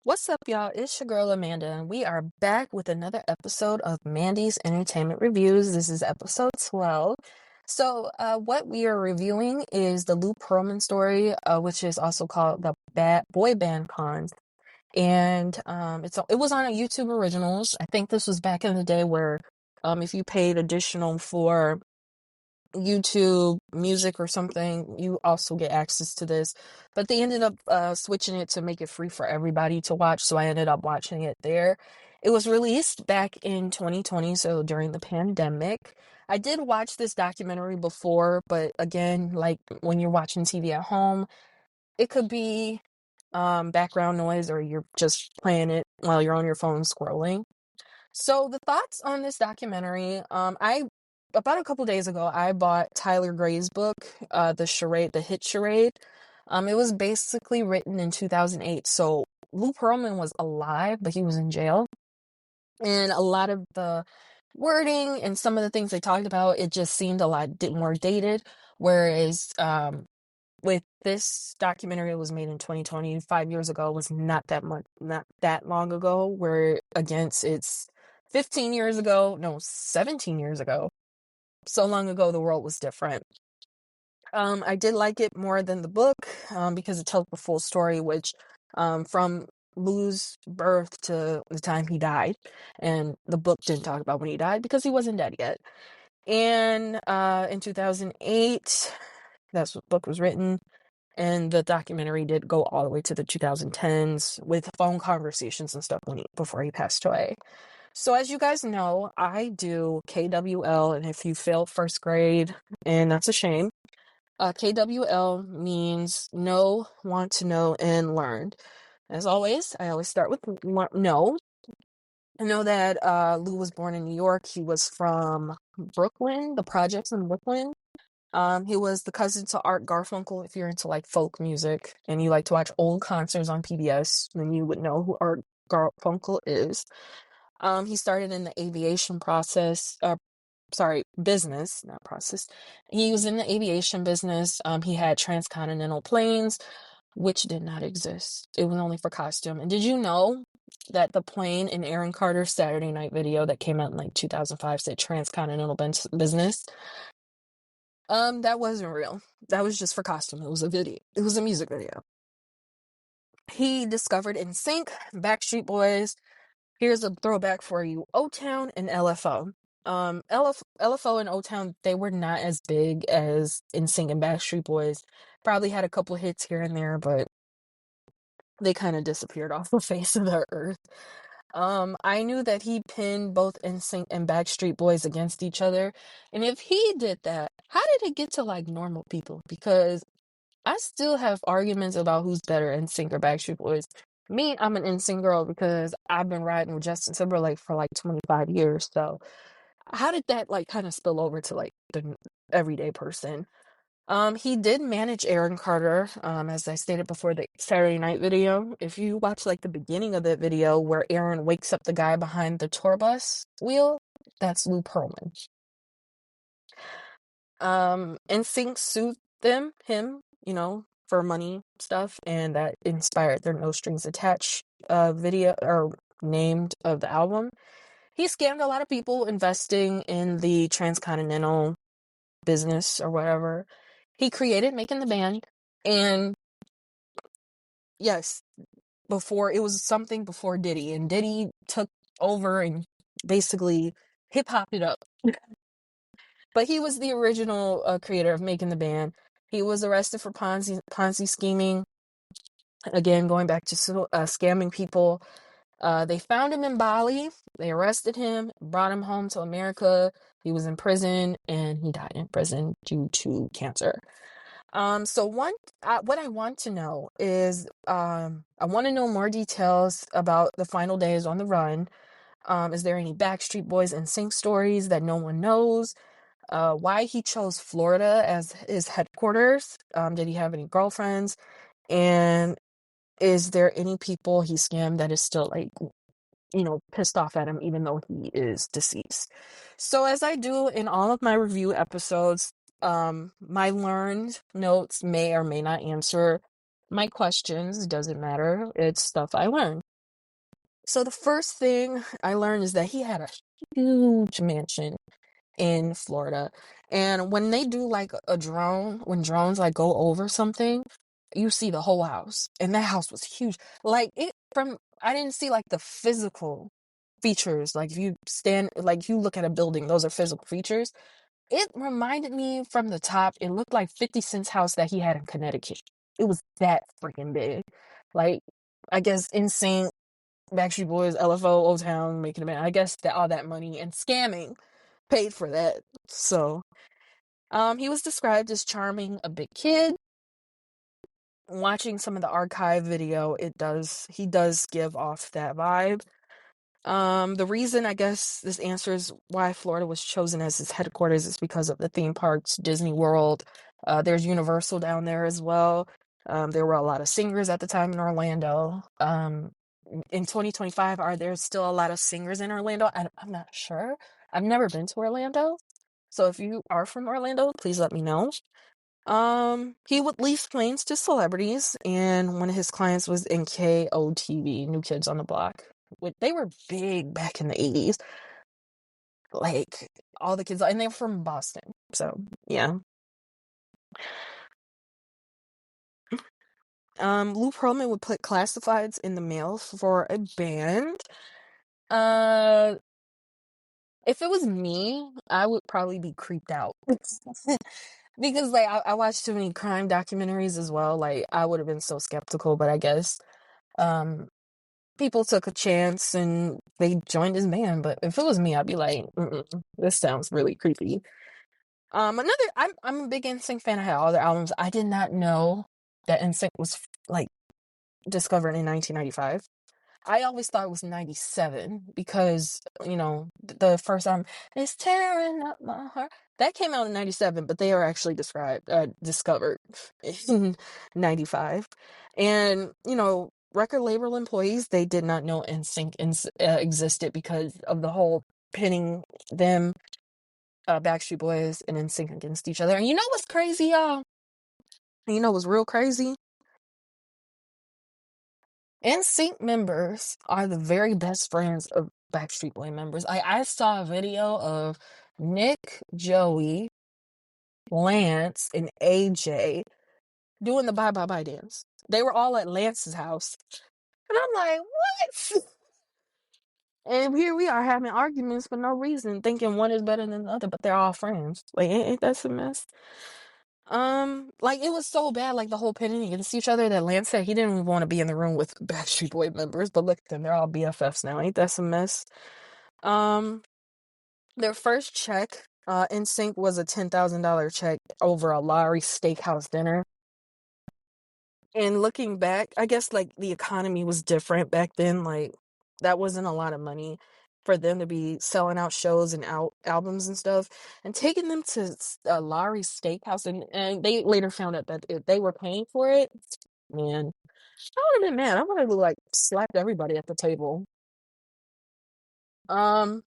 What's up, y'all? It's your girl Amanda, and we are back with another episode of Mandy's Entertainment Reviews. This is episode 12. What we are reviewing is the Lou Pearlman Story, which is also called the Boy Band Con. And it was on a YouTube Originals. I think this was back in the day where if you paid additional for YouTube music or something, you also get access to this. But they ended up switching it to make it free for everybody to watch, so I ended up watching it there. It was released back in 2020, so during the pandemic. I did watch this documentary before, but again, like when you're watching TV at home, it could be background noise or you're just playing it while you're on your phone scrolling. So the thoughts on this documentary, I about a couple days ago, I bought Tyler Gray's book, the hit charade. It was basically written in 2008. So Lou Pearlman was alive, but he was in jail, and a lot of the wording and some of the things they talked about, it just seemed a lot more dated. Whereas with this documentary, it was made in 2020, 5 years ago, was not that long ago, where against it's 15 years ago, no, 17 years ago. So long ago, the world was different. I did like it more than the book, because it tells the full story, which, from Lou's birth to the time he died. And the book didn't talk about when he died because he wasn't dead yet. And in 2008, that's what the book was written. And the documentary did go all the way to the 2010s with phone conversations and stuff before he passed away. So as you guys know, I do KWL, and if you failed first grade, and that's a shame, KWL means know, want to know, and learned. As always, I always start with know. I know that Lou was born in New York. He was from Brooklyn, the projects in Brooklyn. He was the cousin to Art Garfunkel. If you're into like folk music and you like to watch old concerts on PBS, then you would know who Art Garfunkel is. He started in the aviation business, not process. He was in the aviation business. He had transcontinental planes, which did not exist. It was only for costume. And did you know that the plane in Aaron Carter's Saturday Night video that came out in like 2005 said transcontinental business? That wasn't real. That was just for costume. It was a video. It was a music video. He discovered NSYNC, Backstreet Boys. Here's a throwback for you: O-Town and LFO. LFO and O-Town, they were not as big as NSYNC and Backstreet Boys. Probably had a couple hits here and there, but they kind of disappeared off the face of the earth. I knew that he pinned both NSYNC and Backstreet Boys against each other. And if he did that, how did it get to like normal people? Because I still have arguments about who's better, NSYNC or Backstreet Boys. Me, I'm an NSYNC girl because I've been riding with Justin Timberlake for like 25 years. So how did that like kind of spill over to like the everyday person? He did manage Aaron Carter, as I stated before, the Saturday Night video. If you watch like the beginning of that video where Aaron wakes up the guy behind the tour bus wheel, that's Lou Pearlman. NSYNC sued him, for money stuff, and that inspired their No Strings Attached video or named of the album. He scammed a lot of people investing in the transcontinental business or whatever. He created Making the Band, and yes, before it was something before Diddy, and Diddy took over and basically hip hopped it up. But he was the original creator of Making the Band. He was arrested for Ponzi scheming. Again, going back to scamming people. They found him in Bali. They arrested him, brought him home to America. He was in prison, and he died in prison due to cancer. What I want to know is, I want to know more details about the final days on the run. Is there any Backstreet Boys and Sync stories that no one knows? Why he chose Florida as his headquarters? Did he have any girlfriends? And is there any people he scammed that is still like, pissed off at him even though he is deceased? So as I do in all of my review episodes, my learned notes may or may not answer my questions. Doesn't matter. It's stuff I learned. So the first thing I learned is that he had a huge mansion in Florida. And when they do like a drone, when drones like go over something, you see the whole house. And that house was huge. Like I didn't see like the physical features. Like if you stand, like you look at a building, those are physical features. It reminded me from the top, it looked like 50 Cent's house that he had in Connecticut. It was that freaking big. Like, I guess NSYNC, Backstreet Boys, LFO, Old Town, Making a Man. I guess that all that money and scamming paid for that. So, he was described as charming, a big kid. Watching some of the archive video, he does give off that vibe. The reason I guess this answers why Florida was chosen as its headquarters is because of the theme parks, Disney World. There's Universal down there as well. There were a lot of singers at the time in Orlando. In 2025, are there still a lot of singers in Orlando? I'm not sure. I've never been to Orlando. So if you are from Orlando, please let me know. He would lease planes to celebrities, and one of his clients was NKOTV, New Kids on the Block. They were big back in the 80s. Like, all the kids, and they were from Boston. So, yeah. Lou Pearlman would put classifieds in the mail for a band. Uh, if it was me, I would probably be creeped out. Because, like, I watched too many crime documentaries as well. Like, I would have been so skeptical, but I guess, um, people took a chance and they joined his band. But if it was me, I'd be like, this sounds really creepy. I'm a big NSYNC fan. I had all their albums. I did not know that NSYNC was like discovered in 1995. I always thought it was 97 because, the first album is tearing up my heart. That came out in 97, but they are actually discovered in 95. And, record label employees, they did not know NSYNC existed because of the whole pinning them, Backstreet Boys and NSYNC against each other. And you know what's crazy, y'all? You know what's real crazy? NSYNC members are the very best friends of Backstreet Boy members. I saw a video of Nick, Joey, Lance, and AJ doing the bye bye bye dance. They were all at Lance's house. And I'm like, what? And here we are having arguments for no reason, thinking one is better than the other, but they're all friends. Like, ain't that some mess? Like it was so bad, like the whole pinning against each other that Lance said he didn't even want to be in the room with Backstreet Boy members, but look at them, they're all BFFs now. Ain't that some mess? Um, their first check, NSYNC was a $10,000 check over a Lowry Steakhouse dinner. And looking back, I guess like the economy was different back then. Like that wasn't a lot of money for them to be selling out shows and albums and stuff, and taking them to Lowry Steakhouse, and they later found out that if they were paying for it, man, I would have been mad. I would have like slapped everybody at the table. Um,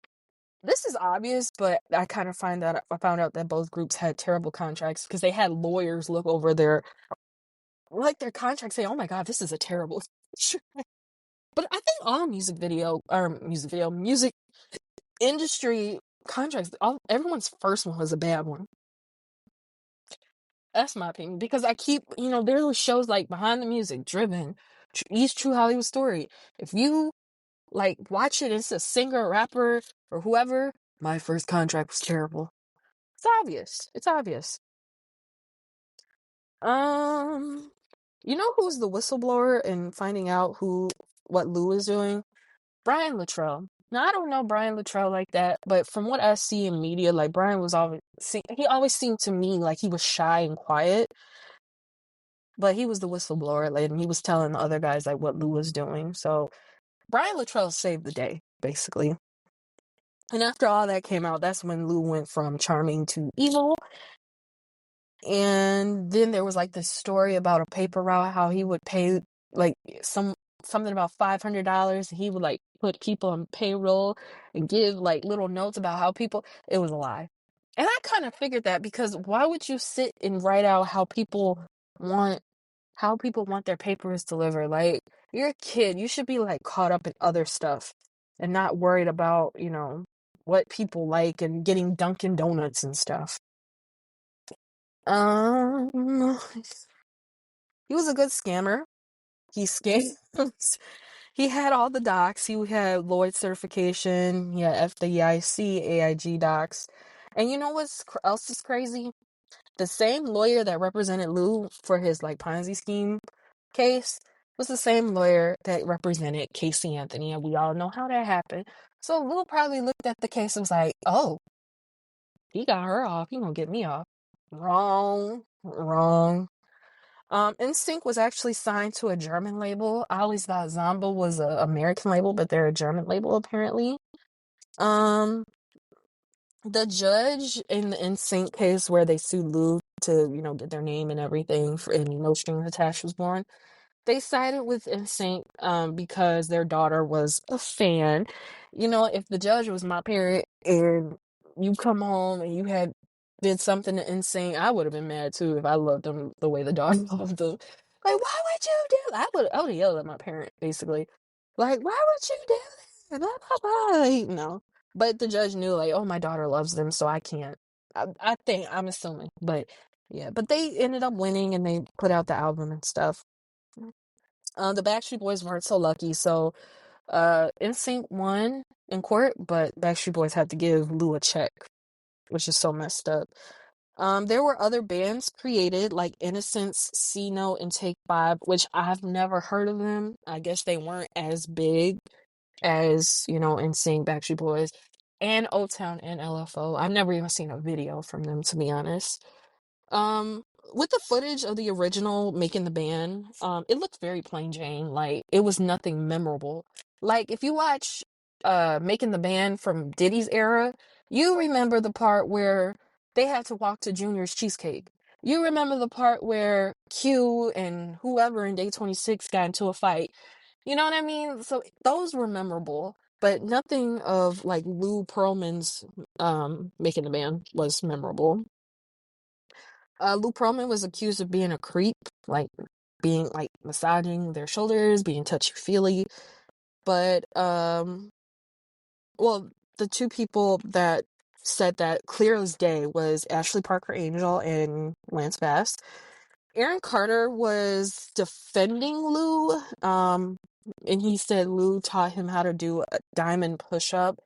this is obvious, but I kind of I found out that both groups had terrible contracts because they had lawyers look over their contracts, say, "Oh my God, this is a terrible." But I think all music industry contracts, everyone's first one was a bad one. That's my opinion because there were shows like Behind the Music, Driven, East True Hollywood Story. If you like watch it, it's a singer, rapper, or whoever. My first contract was terrible. It's obvious. It's obvious. Um, you know who's the whistleblower in finding out what Lou is doing? Brian Luttrell. Now I don't know Brian Luttrell like that, but from what I see in media, like Brian he always seemed to me like he was shy and quiet, but he was the whistleblower, like, and he was telling the other guys like what Lou was doing. So Brian Luttrell saved the day, basically. And after all that came out, that's when Lou went from charming to evil. And then there was like this story about a paper route, how he would pay like something about $500. He would like put people on payroll and give like little notes about how it was a lie. And I kind of figured that because why would you sit and write out want how people want their papers delivered? Like You're a kid. You should be like caught up in other stuff and not worried about, what people like and getting Dunkin' Donuts and stuff. Um, he was a good scammer. He scammed. He had all the docs. He had Lloyd certification. He had FDIC, AIG docs. And you know else is crazy? The same lawyer that represented Lou for his like Ponzi scheme case was the same lawyer that represented Casey Anthony, and we all know how that happened. So Lou probably looked at the case and was like, "Oh, he got her off. He gonna get me off." Wrong, wrong. NSYNC was actually signed to a German label. I always thought Zomba was an American label, but they're a German label apparently. Um, the judge in the NSYNC case where they sued Lou to, get their name and everything for and No Strings Attached was born. They sided with NSYNC because their daughter was a fan. If the judge was my parent and you come home and you had did something to NSYNC, I would have been mad too if I loved them the way the daughter loved them. Like, why would you do that? I would have yelled at my parent basically. Like, why would you do that? Blah, blah, blah. Like, no. But the judge knew, like, oh, my daughter loves them, so I can't. I think, I'm assuming. But yeah, but they ended up winning and they put out the album and stuff. The Backstreet Boys weren't so lucky, so NSYNC won in court, but Backstreet Boys had to give Lou a check, which is so messed up. There were other bands created like Innocence, C Note, and Take Five, which I've never heard of them. I guess they weren't as big as, NSYNC, Backstreet Boys, and O Town and LFO. I've never even seen a video from them, to be honest. Um, with the footage of the original Making the Band, it looked very plain Jane. Like, it was nothing memorable. Like, if you watch Making the Band from Diddy's era, you remember the part where they had to walk to Junior's Cheesecake. You remember the part where Q and whoever in Day 26 got into a fight. You know what I mean? So those were memorable, but nothing of like Lou Pearlman's Making the Band was memorable. Lou Pearlman was accused of being a creep, like being like massaging their shoulders, being touchy-feely. But well, the two people that said that clear as day was Ashley Parker Angel and Lance Bass. Aaron Carter was defending Lou, and he said Lou taught him how to do a diamond push-up.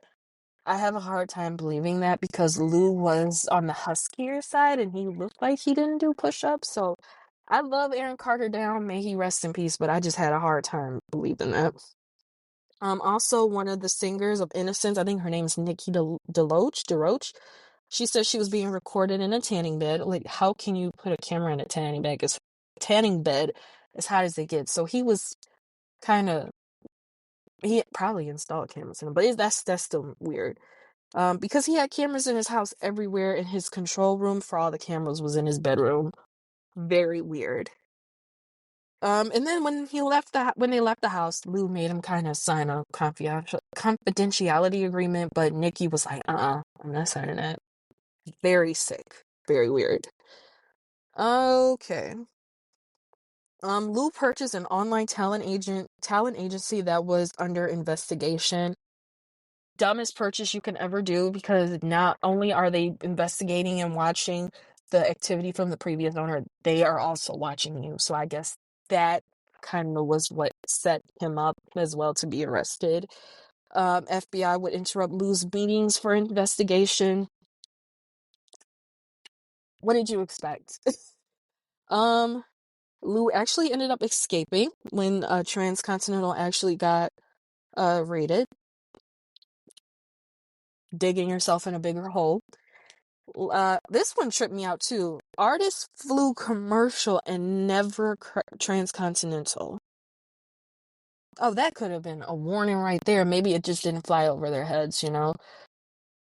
I have a hard time believing that because Lou was on the huskier side and he looked like he didn't do push-ups. So I love Aaron Carter down. May he rest in peace, but I just had a hard time believing that. Also one of the singers of Innocence, I think her name is Nikki DeRoche. She said she was being recorded in a tanning bed. Like, how can you put a camera in a tanning bed as hot as they get? So he was kind of, he probably installed cameras in him, but that's still weird. Because he had cameras in his house everywhere, and his control room for all the cameras was in his bedroom. Very weird. And then when they left the house, Lou made him kind of sign a confidentiality agreement, but Nikki was like, I'm not signing that. Very sick. Very weird. Okay. Lou purchased an online talent agency that was under investigation. Dumbest purchase you can ever do, because not only are they investigating and watching the activity from the previous owner, they are also watching you. So I guess that kind of was what set him up as well to be arrested. FBI would interrupt Lou's meetings for investigation. What did you expect? Lou actually ended up escaping when Transcontinental actually got raided, digging yourself in a bigger hole. This one tripped me out too. Artists flew commercial and never transcontinental. Oh, that could have been a warning right there. Maybe it just didn't fly over their heads,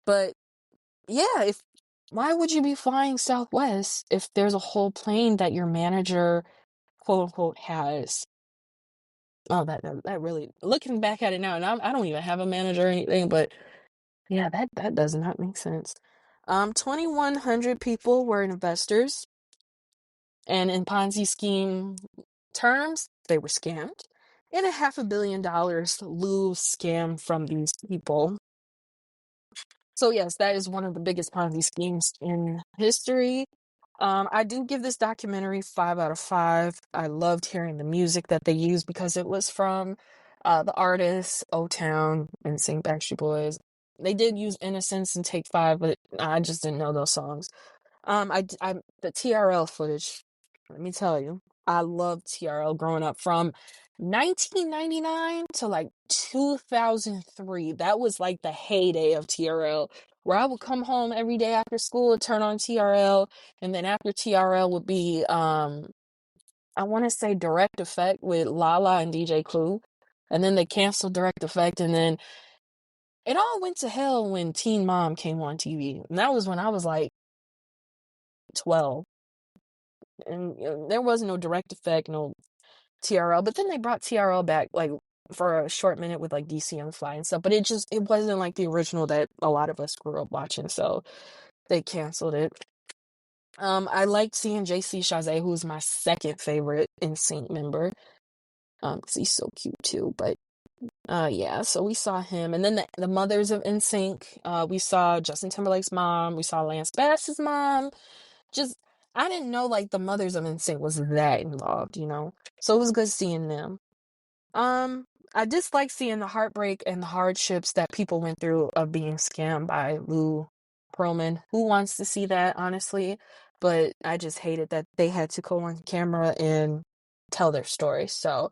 But yeah, why would you be flying Southwest if there's a whole plane that your manager, quote unquote, has? Oh, that really, looking back at it now, and I don't even have a manager or anything, but yeah, that does not make sense. 2,100 people were investors, and in Ponzi scheme terms, they were scammed. and $500 million Lou scam from these people. So yes, that is one of the biggest Ponzi schemes in history. I do give this documentary 5 out of 5. I loved hearing the music that they used because it was from the artists O-Town and Sing Backstreet Boys. They did use Innocence and Take Five, but I just didn't know those songs. The TRL footage. Let me tell you, I loved TRL growing up from 1999 to like 2003. That was like the heyday of TRL, where I would come home every day after school and turn on TRL, and then after TRL would be I want to say Direct Effect with Lala and DJ Clue, and then they canceled Direct Effect, and then it all went to hell when Teen Mom came on TV, and that was when I was like 12. And there was no Direct Effect, no TRL, but then they brought TRL back like for a short minute with like DC Young Fly and stuff, but it wasn't like the original that a lot of us grew up watching, so they canceled it. I liked seeing JC Chasez, who's my second favorite NSYNC member, because he's so cute too. But yeah, so we saw him, and then the mothers of NSYNC. We saw Justin Timberlake's mom, we saw Lance Bass's mom. Just I didn't know like the mothers of NSYNC was that involved, so it was good seeing them. Um, I dislike seeing the heartbreak and the hardships that people went through of being scammed by Lou Pearlman. Who wants to see that, honestly? But I just hated that they had to go on camera and tell their story. So,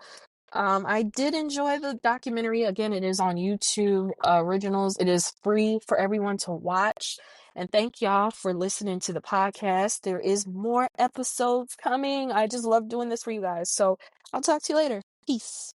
I did enjoy the documentary. Again, it is on YouTube Originals. It is free for everyone to watch. And thank y'all for listening to the podcast. There is more episodes coming. I just love doing this for you guys. So I'll talk to you later. Peace.